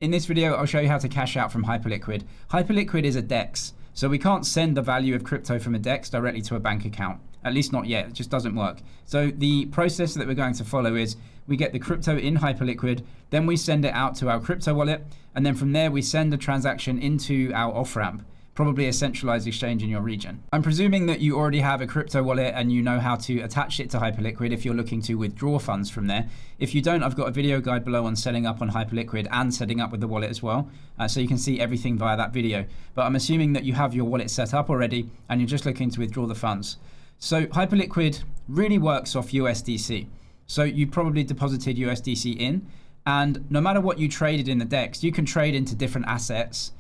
In this video, I'll show you how to cash out from Hyperliquid. Hyperliquid is a DEX, so we can't send the value of crypto from a DEX directly to a bank account. At least not yet, it just doesn't work. So the process that we're going to follow is we get the crypto in Hyperliquid, then we send it out to our crypto wallet, and then from there we send the transaction into our off-ramp, probably a centralized exchange in your region. I'm presuming that you already have a crypto wallet and you know how to attach it to Hyperliquid if you're looking to withdraw funds from there. If you don't, I've got a video guide below on setting up on Hyperliquid and setting up with the wallet as well. So you can see everything via that video. But I'm assuming that you have your wallet set up already and you're just looking to withdraw the funds. So Hyperliquid really works off USDC. So you probably deposited USDC in, and no matter what you traded in the DEX, you can trade into different assets.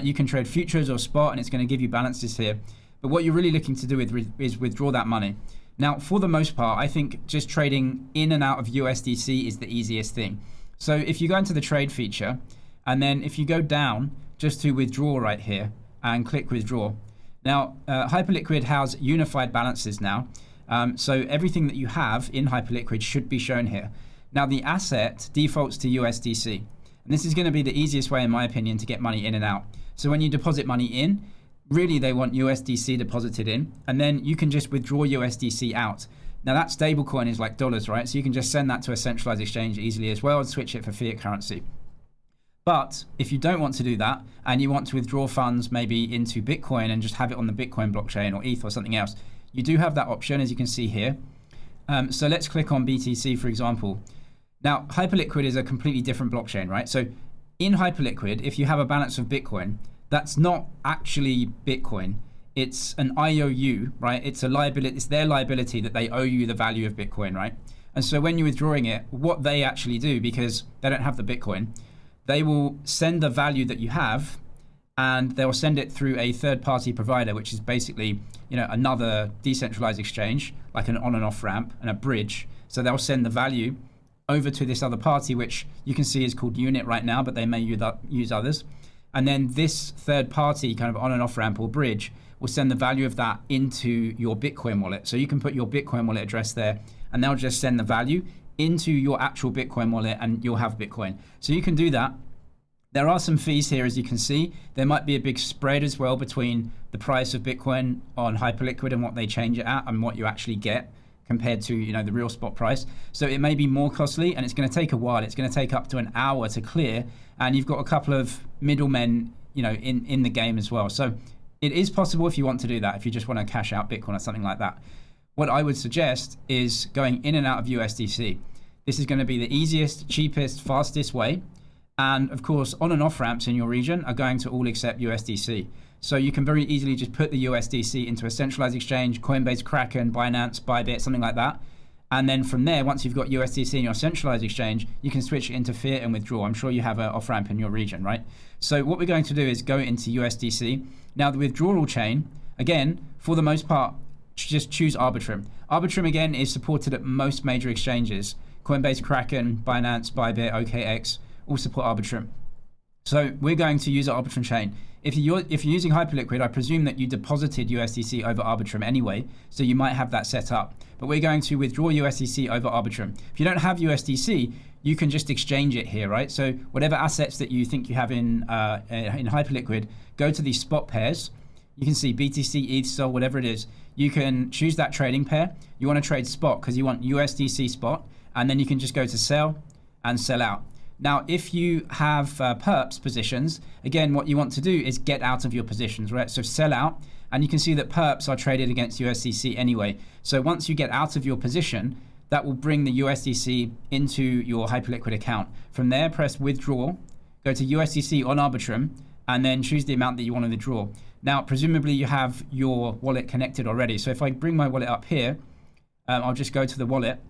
You can trade futures or spot, and it's going to give you balances here. But what you're really looking to do is withdraw that money. Now, for the most part, I think just trading in and out of USDC is the easiest thing. So if you go into the trade feature, and then if you go down just to withdraw right here and click withdraw. Now, Hyperliquid has unified balances now. So everything that you have in Hyperliquid should be shown here. Now, the asset defaults to USDC. And this is going to be the easiest way, in my opinion, to get money in and out. So when you deposit money in, really they want USDC deposited in, and then you can just withdraw USDC out. Now that stablecoin is like dollars, right? So you can just send that to a centralized exchange easily as well and switch it for fiat currency. But if you don't want to do that and you want to withdraw funds maybe into Bitcoin and just have it on the Bitcoin blockchain or ETH or something else, you do have that option, as you can see here. So let's click on BTC, for example. Now, Hyperliquid is a completely different blockchain, right? So in Hyperliquid, if you have a balance of Bitcoin, that's not actually Bitcoin. It's an IOU, right? It's a liability. It's their liability that they owe you the value of Bitcoin, right? And so when you're withdrawing it, what they actually do, because they don't have the Bitcoin, they will send the value that you have, and they'll send it through a third-party provider, which is basically, another decentralized exchange, like an on and off ramp and a bridge. So they'll send the value over to this other party, which you can see is called Unit right now, but they may use others. And then this third party kind of on and off ramp or bridge will send the value of that into your Bitcoin wallet. So you can put your Bitcoin wallet address there, and they'll just send the value into your actual Bitcoin wallet, and you'll have Bitcoin. So you can do that. There are some fees here, as you can see. There might be a big spread as well between the price of Bitcoin on Hyperliquid and what they change it at and what you actually get compared to the real spot price. So it may be more costly, and it's going to take a while. It's going to take up to an hour to clear, and you've got a couple of middlemen in the game as well. So it is possible if you want to do that, if you just want to cash out Bitcoin or something like that. What I would suggest is going in and out of USDC. This is going to be the easiest, cheapest, fastest way. And of course, on and off ramps in your region are going to all accept USDC. So you can very easily just put the USDC into a centralized exchange, Coinbase, Kraken, Binance, Bybit, something like that. And then from there, once you've got USDC in your centralized exchange, you can switch it into fiat and withdraw. I'm sure you have an off ramp in your region, right? So what we're going to do is go into USDC. Now the withdrawal chain, again, for the most part, just choose Arbitrum. Arbitrum, again, is supported at most major exchanges. Coinbase, Kraken, Binance, Bybit, OKX, all support Arbitrum. So we're going to use our Arbitrum chain. If you're using Hyperliquid, I presume that you deposited USDC over Arbitrum anyway, so you might have that set up. But we're going to withdraw USDC over Arbitrum. If you don't have USDC, you can just exchange it here, right? So whatever assets that you think you have in Hyperliquid, go to these spot pairs. You can see BTC, ETH, SOL, whatever it is. You can choose that trading pair. You want to trade spot because you want USDC spot, and then you can just go to sell and sell out. Now, if you have perps positions, again, what you want to do is get out of your positions, right? So sell out, and you can see that perps are traded against USDC anyway. So once you get out of your position, that will bring the USDC into your Hyperliquid account. From there, press withdraw, go to USDC on Arbitrum, and then choose the amount that you want to withdraw. Now, presumably you have your wallet connected already. So if I bring my wallet up here, I'll just go to the wallet.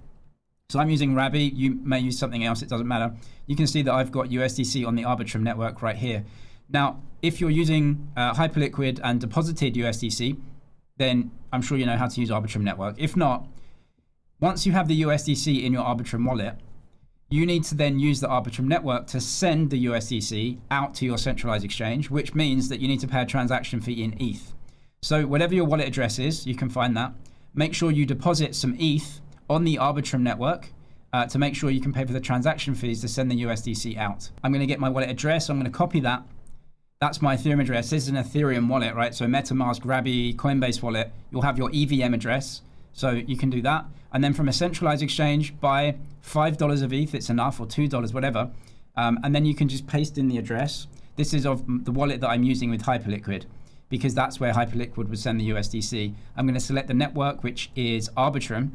So I'm using Rabi, you may use something else, it doesn't matter. You can see that I've got USDC on the Arbitrum network right here. Now, if you're using Hyperliquid and deposited USDC, then I'm sure you know how to use Arbitrum network. If not, once you have the USDC in your Arbitrum wallet, you need to then use the Arbitrum network to send the USDC out to your centralized exchange, which means that you need to pay a transaction fee in ETH. So whatever your wallet address is, you can find that. Make sure you deposit some ETH on the Arbitrum network, to make sure you can pay for the transaction fees to send the USDC out. I'm going to get my wallet address. I'm going to copy that. That's my Ethereum address. This is an Ethereum wallet, right? So MetaMask, Rabby, Coinbase wallet, you'll have your EVM address. So you can do that. And then from a centralized exchange, buy $5 of ETH, it's enough, or $2, whatever. And then you can just paste in the address. This is of the wallet that I'm using with Hyperliquid, because that's where Hyperliquid would send the USDC. I'm going to select the network, which is Arbitrum.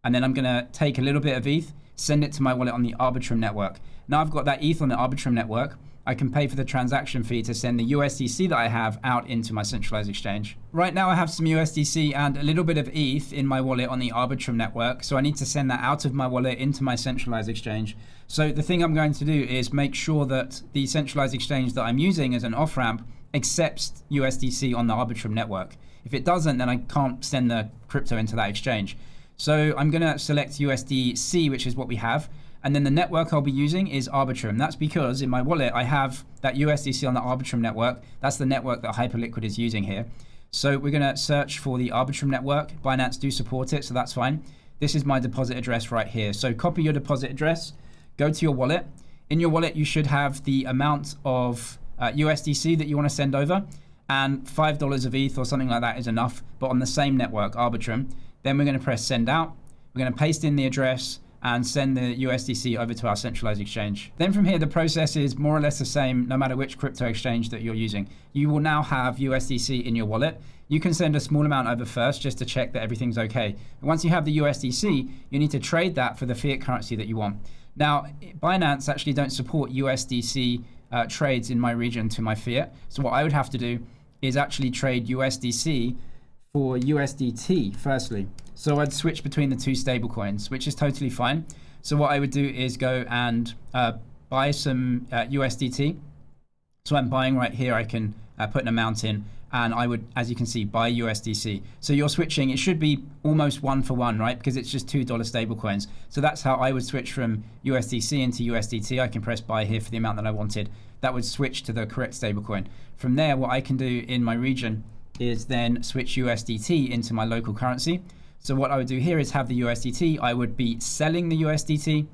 And then I'm going to take a little bit of ETH, send it to my wallet on the Arbitrum network. Now I've got that ETH on the Arbitrum network. I can pay for the transaction fee to send the USDC that I have out into my centralized exchange. Right now I have some USDC and a little bit of ETH in my wallet on the Arbitrum network. So I need to send that out of my wallet into my centralized exchange. So the thing I'm going to do is make sure that the centralized exchange that I'm using as an off-ramp accepts USDC on the Arbitrum network. If it doesn't, then I can't send the crypto into that exchange. So I'm going to select USDC, which is what we have. And then the network I'll be using is Arbitrum. That's because in my wallet, I have that USDC on the Arbitrum network. That's the network that Hyperliquid is using here. So we're going to search for the Arbitrum network. Binance do support it, so that's fine. This is my deposit address right here. So copy your deposit address, go to your wallet. In your wallet, you should have the amount of USDC that you want to send over, and $5 of ETH or something like that is enough, but on the same network, Arbitrum. Then we're going to press send out. We're going to paste in the address and send the USDC over to our centralized exchange. Then from here, the process is more or less the same no matter which crypto exchange that you're using. You will now have USDC in your wallet. You can send a small amount over first just to check that everything's okay. And once you have the USDC, you need to trade that for the fiat currency that you want. Now, Binance actually don't support USDC trades in my region to my fiat. So what I would have to do is actually trade USDC for USDT firstly. So I'd switch between the two stable coins, which is totally fine. So what I would do is go and buy some USDT. So I'm buying right here, I can put an amount in, and I would, as you can see, buy USDC. So you're switching, it should be almost 1-for-1, right? Because it's just $2 stable coins. So that's how I would switch from USDC into USDT. I can press buy here for the amount that I wanted. That would switch to the correct stable coin. From there, what I can do in my region is then switch USDT into my local currency. So what I would do here is have the USDT. I would be selling the USDT.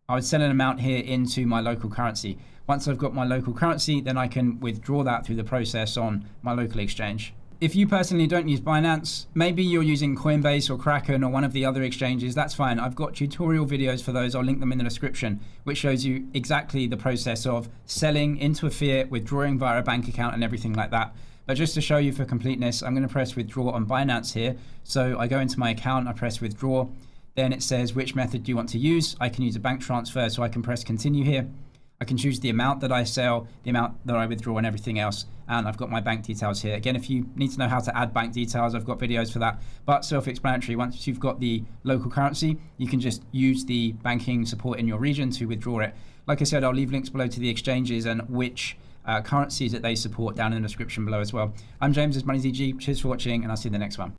I would sell an amount here into my local currency. Once I've got my local currency, then I can withdraw that through the process on my local exchange. If you personally don't use Binance, maybe you're using Coinbase or Kraken or one of the other exchanges, that's fine. I've got tutorial videos for those. I'll link them in the description, which shows you exactly the process of selling into a fiat, withdrawing via a bank account and everything like that. But just to show you for completeness, I'm going to press withdraw on Binance here. So I go into my account, I press withdraw. Then it says which method do you want to use. I can use a bank transfer, so I can press continue here. I can choose the amount that I sell, the amount that I withdraw, and everything else. And I've got my bank details here. Again, if you need to know how to add bank details, I've got videos for that. But self-explanatory, once you've got the local currency, you can just use the banking support in your region to withdraw it. Like I said, I'll leave links below to the exchanges and which currencies that they support down in the description below as well. I'm James, this is MoneyZG. Cheers for watching, and I'll see you in the next one.